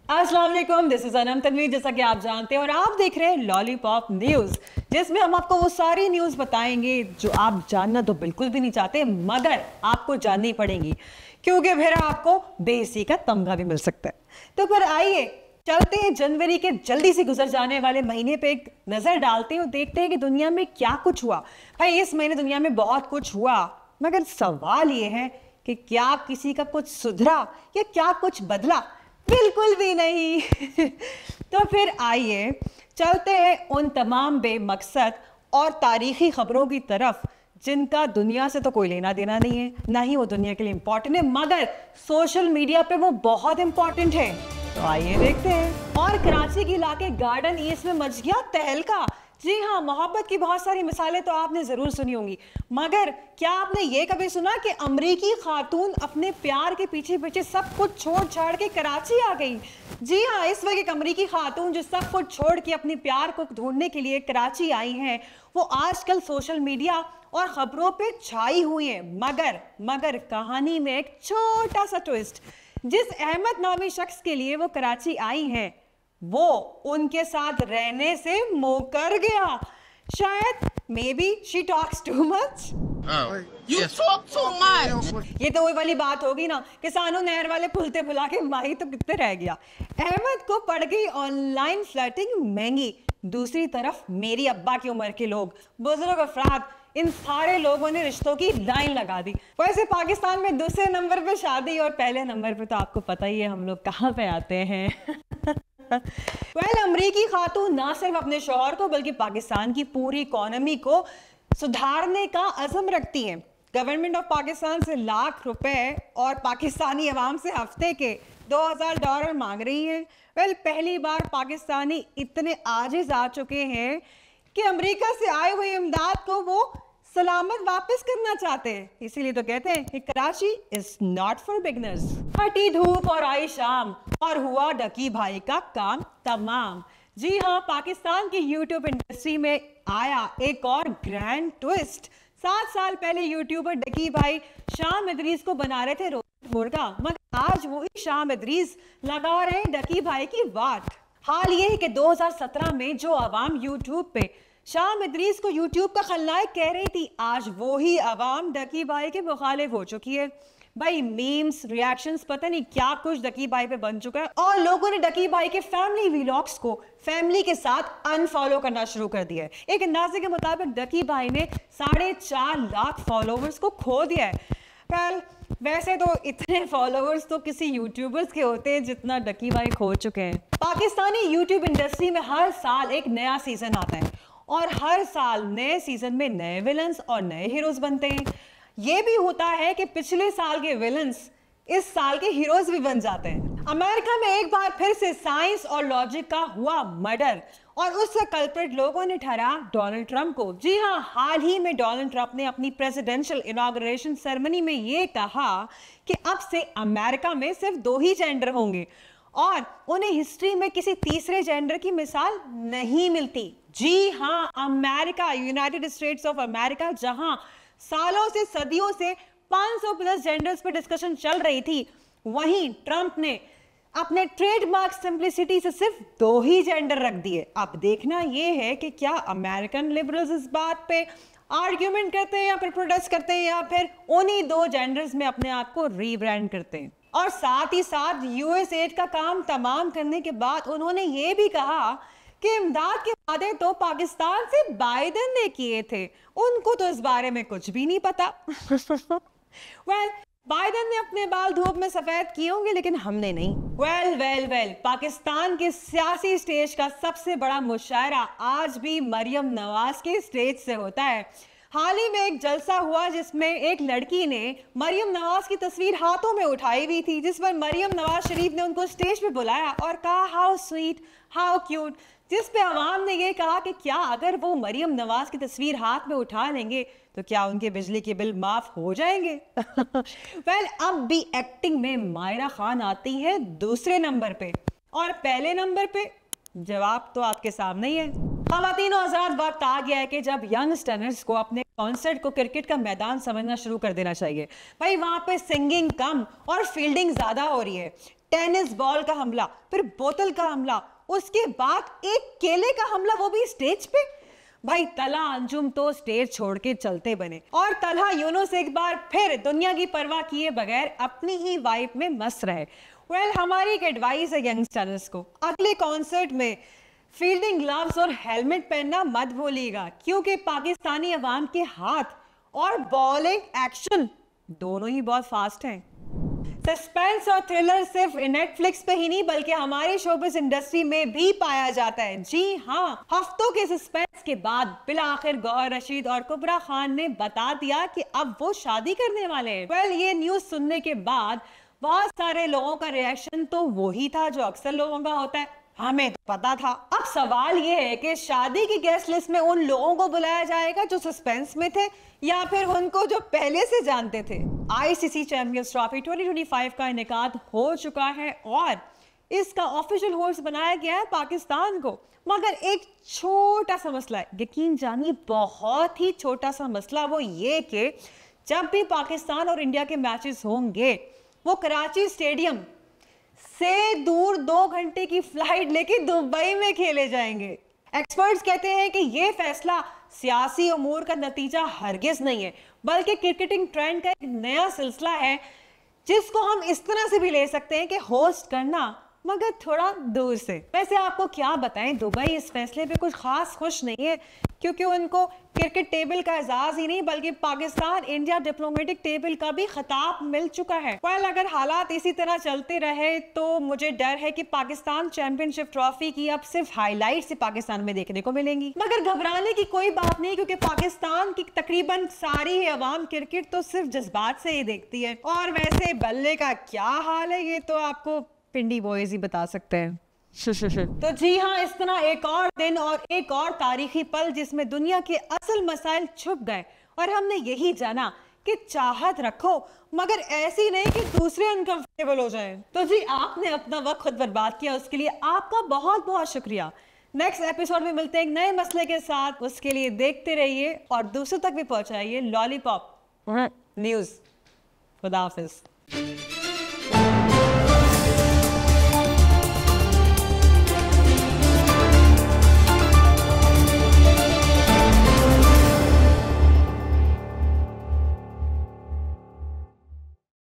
अस्सलाम वालेकुम, this is Anam Tanveer. जैसा कि आप जानते हैं और आप देख रहे हैं लॉलीपॉप न्यूज़, जिसमें हम आपको वो सारी न्यूज़ बताएंगे जो आप जानना तो बिल्कुल भी नहीं चाहते मगर आपको जाननी पड़ेंगी, क्योंकि फिर आपको बेइज्जती का तमगा भी मिल सकता है। तो फिर आइए चलते हैं जनवरी के जल्दी से गुजर जाने वाले महीने पे एक नज़र डालते हैं और देखते हैं कि दुनिया में क्या कुछ हुआ। भाई इस महीने दुनिया में बहुत कुछ हुआ, मगर सवाल ये है कि क्या किसी का कुछ सुधरा या क्या कुछ बदला? बिल्कुल भी नहीं। तो फिर आइए चलते हैं उन तमाम बेमकसद और तारीखी खबरों की तरफ जिनका दुनिया से तो कोई लेना देना नहीं है, ना ही वो दुनिया के लिए इंपॉर्टेंट है, मगर सोशल मीडिया पे वो बहुत इंपॉर्टेंट है। तो आइए देखते हैं। और कराची के इलाके गार्डन ईस्ट में मच गया तहलका। जी हाँ, मोहब्बत की बहुत सारी मिसालें तो आपने ज़रूर सुनी होंगी, मगर क्या आपने ये कभी सुना कि अमरीकी खातून अपने प्यार के पीछे पीछे सब कुछ छोड़ छाड़ के कराची आ गई? जी हाँ, इस वक्त एक अमरीकी खातून जो सब कुछ छोड़ के अपने प्यार को ढूंढने के लिए कराची आई हैं, वो आजकल सोशल मीडिया और ख़बरों पे छाई हुई हैं। मगर कहानी में एक छोटा सा ट्विस्ट। जिस अहमद नामी शख्स के लिए वो कराची आई हैं, वो उनके साथ रहने से मुकर गया। शायद may be she talks too much. You talk too much. ये तो वही वाली बात होगी ना, किसानों नहर वाले फुलते फुला के माही तो कितने रह गया। अहमद को पड़ गई ऑनलाइन फ्लर्टिंग महंगी। दूसरी तरफ मेरी अब्बा की उम्र के लोग, बुजुर्ग अफराद, इन सारे लोगों ने रिश्तों की लाइन लगा दी। वैसे पाकिस्तान में दूसरे नंबर पे शादी और पहले नंबर पे तो आपको पता ही है हम लोग कहाँ पे आते हैं। अमरीकी खातून ना सिर्फ अपने शौहर को बल्कि पाकिस्तान की पूरी इकोनॉमी को सुधारने का अज़म रखती हैं। गवर्नमेंट ऑफ पाकिस्तान से लाख रुपए और पाकिस्तानी अवाम से हफ्ते के $2000 मांग रही है। पहली बार पाकिस्तानी इतने आजिज आ चुके हैं कि अमेरिका से आए हुए इमदाद को वो सलामत वापस करना चाहते हैं। इसीलिए तो कहते हैं कि Karachi is not for beginners. हटी धूप और आई शाम और हुआ डकी भाई का काम तमाम। जी हाँ, पाकिस्तान की यूट्यूब इंडस्ट्री में आया एक और ग्रैंड ट्विस्ट। 7 साल पहले यूट्यूबर डकी भाई शाम इदरीस को बना रहे थे रोस्ट मुर्गा, मगर आज वही शाम इदरीस लगा रहे हैं डकी भाई की वाट। हाल ये है कि 2017 में जो आवाम यूट्यूब पे शाम इदरीस को यूट्यूब का खलनायक कह रही थी, आज वो ही आवाम डकी भाई के मुखालिफ हो चुकी है। भाई मीम्स, रिएक्शंस, पता नहीं क्या कुछ डकी भाई पे बन चुका है और लोगों ने डकी भाई के फैमिली व्लॉग्स को फैमिली के साथ अनफॉलो करना शुरू कर दिया है। एक अंदाजे के मुताबिक डकी भाई ने 4.5 लाख फॉलोवर्स को खो दिया है। वैसे तो इतने फॉलोवर्स तो किसी यूट्यूबर्स के होते हैं जितना डकी भाई खो चुके हैं। पाकिस्तानी यूट्यूब इंडस्ट्री में हर साल एक नया सीजन आता है और हर साल नए सीजन में नए विलन्स और नए हीरोज बनते हैं। ये भी होता है कि पिछले साल के विलन्स इस साल के हीरोज भी बन जाते हैं। अमेरिका में एक बार फिर से साइंस और लॉजिक का हुआ मर्डर और उससे कल्प्रिट लोगों ने ठहराया डोनाल्ड ट्रंप को। जी हाँ, हाल ही में डोनाल्ड ट्रंप ने अपनी प्रेसिडेंशियल इनॉग्रेशन सेरेमनी में ये कहा कि अब से अमेरिका में सिर्फ 2 ही जेंडर होंगे और उन्हें हिस्ट्री में किसी तीसरे जेंडर की मिसाल नहीं मिलती। जी हाँ, America, United states of America, जहां सालों से सदियों से 500 प्लस जेंडर्स पर डिस्कशन चल रही थी, वहीं ट्रंप ने अपने ट्रेडमार्क सिंप्लिसिटी से सिर्फ 2 ही जेंडर रख दिए। अब देखना यह है कि क्या अमेरिकन लिबरल्स इस बात पे आर्ग्यूमेंट करते हैं या फिर प्रोटेस्ट करते हैं या फिर उन्हीं 2 जेंडर्स में अपने आप को रीब्रांड करते हैं। और साथ ही साथ यूएस एड का काम तमाम करने के बाद उन्होंने ये भी कहा कि इमदाद के वादे तो पाकिस्तान से बाइडेन ने किए थे, उनको तो इस बारे में कुछ भी नहीं पता। बाइडेन ने अपने बाल धूप में सफेद किए होंगे लेकिन हमने नहीं। पाकिस्तान के सियासी स्टेज का सबसे बड़ा मुशायरा आज भी मरियम नवाज के स्टेज से होता है। हाल ही में एक जलसा हुआ जिसमें एक लड़की ने मरियम नवाज की तस्वीर हाथों में उठाई हुई थी, जिस पर मरियम नवाज शरीफ ने उनको स्टेज पे बुलाया और कहा हाउ स्वीट, हाउ क्यूट, जिस पे अवाम ने ये कहा कि क्या अगर वो मरियम नवाज की तस्वीर हाथ में उठा लेंगे तो क्या उनके बिजली के बिल माफ हो जाएंगे? अब भी एक्टिंग में मायरा खान आती है दूसरे नंबर पे और पहले नंबर पे जवाब तो आपके सामने ही है। ख़वातीन और हज़रात, वक्त आ गया है कि जब यंगस्टर्स को अपने कॉन्सर्ट को क्रिकेट का मैदान समझना शुरू कर देना चाहिए। भाई वहाँ पे सिंगिंग कम और फील्डिंग ज़्यादा हो रही है। टेनिस बॉल का हमला, फिर बोतल का हमला, उसके बाद एक केले का हमला, वो भी स्टेज पे। भाई तला अंजुम तो स्टेज छोड़ के चलते बने और तलहा यूनुस एक बार फिर दुनिया की परवाह किए बगैर अपनी ही वाइब में मस्त रहे। हमारी एक एडवाइस है यंगस्टर्स को, अगले कॉन्सर्ट में फील्डिंग ग्लव्स और हेलमेट पहनना मत भूलिएगा, क्योंकि पाकिस्तानी अवाम के हाथ और बॉलिंग एक्शन दोनों ही बहुत फास्ट हैं। सस्पेंस और थ्रिलर सिर्फ नेटफ्लिक्स पे ही नहीं बल्कि हमारी शोबिज़ इंडस्ट्री में भी पाया जाता है। जी हाँ, हफ्तों के सस्पेंस के बाद बिलाखिर गौहर रशीद और कुबरा खान ने बता दिया कि अब वो शादी करने वाले हैं। ये न्यूज सुनने के बाद बहुत सारे लोगों का रिएक्शन तो वही था जो अक्सर लोगों का होता है, हमें तो पता था। अब सवाल ये है कि शादी की गेस्ट लिस्ट में उन लोगों को बुलाया जाएगा जो सस्पेंस में थे या फिर उनको जो पहले से जानते थे। आईसीसी चैंपियंस ट्रॉफी 2025 का इनेकाद हो चुका है और इसका ऑफिशियल होस्ट बनाया गया है पाकिस्तान को, मगर एक छोटा सा मसला है, यकीन जानिए बहुत ही छोटा सा मसला, वो ये कि जब भी पाकिस्तान और इंडिया के मैचेस होंगे वो कराची स्टेडियम से दूर 2 घंटे की फ्लाइट लेके दुबई में खेले जाएंगे। एक्सपर्ट्स कहते हैं कि ये फैसला सियासी उमूर का नतीजा हरगिज नहीं है, बल्कि क्रिकेटिंग ट्रेंड का एक नया सिलसिला है जिसको हम इस तरह से भी ले सकते हैं कि होस्ट करना मगर थोड़ा दूर से। वैसे आपको क्या बताएं, दुबई इस फैसले पे कुछ खास खुश नहीं है, क्योंकि उनको क्रिकेट टेबल का एजाज ही नहीं बल्कि पाकिस्तान इंडिया डिप्लोमेटिक टेबल का भी खिताब मिल चुका है। अगर हालात इसी तरह चलते रहे तो मुझे डर है कि पाकिस्तान चैंपियनशिप ट्रॉफी की अब सिर्फ हाईलाइट्स ही पाकिस्तान में देखने को मिलेंगी। मगर घबराने की कोई बात नहीं, क्योंकि पाकिस्तान की तकरीबन सारी ही अवाम क्रिकेट तो सिर्फ जज्बात से ही देखती है। और वैसे बल्ले का क्या हाल है ये तो आपको पिंडी बॉयज ही बता सकते हैं। तो जी हाँ, इस तरह एक और दिन और एक और तारीखी पल जिसमें दुनिया के असल मसाइल छुप गए और हमने यही जाना कि चाहत रखो मगर ऐसी नहीं कि दूसरे अनकंफर्टेबल हो जाएं। तो जी आपने अपना वक्त खुद बर्बाद किया, उसके लिए आपका बहुत बहुत शुक्रिया। नेक्स्ट एपिसोड में मिलते हैं एक नए मसले के साथ, उसके लिए देखते रहिए और दूसरों तक भी पहुंचाइए लॉलीपॉप न्यूज। खुदा हाफिज।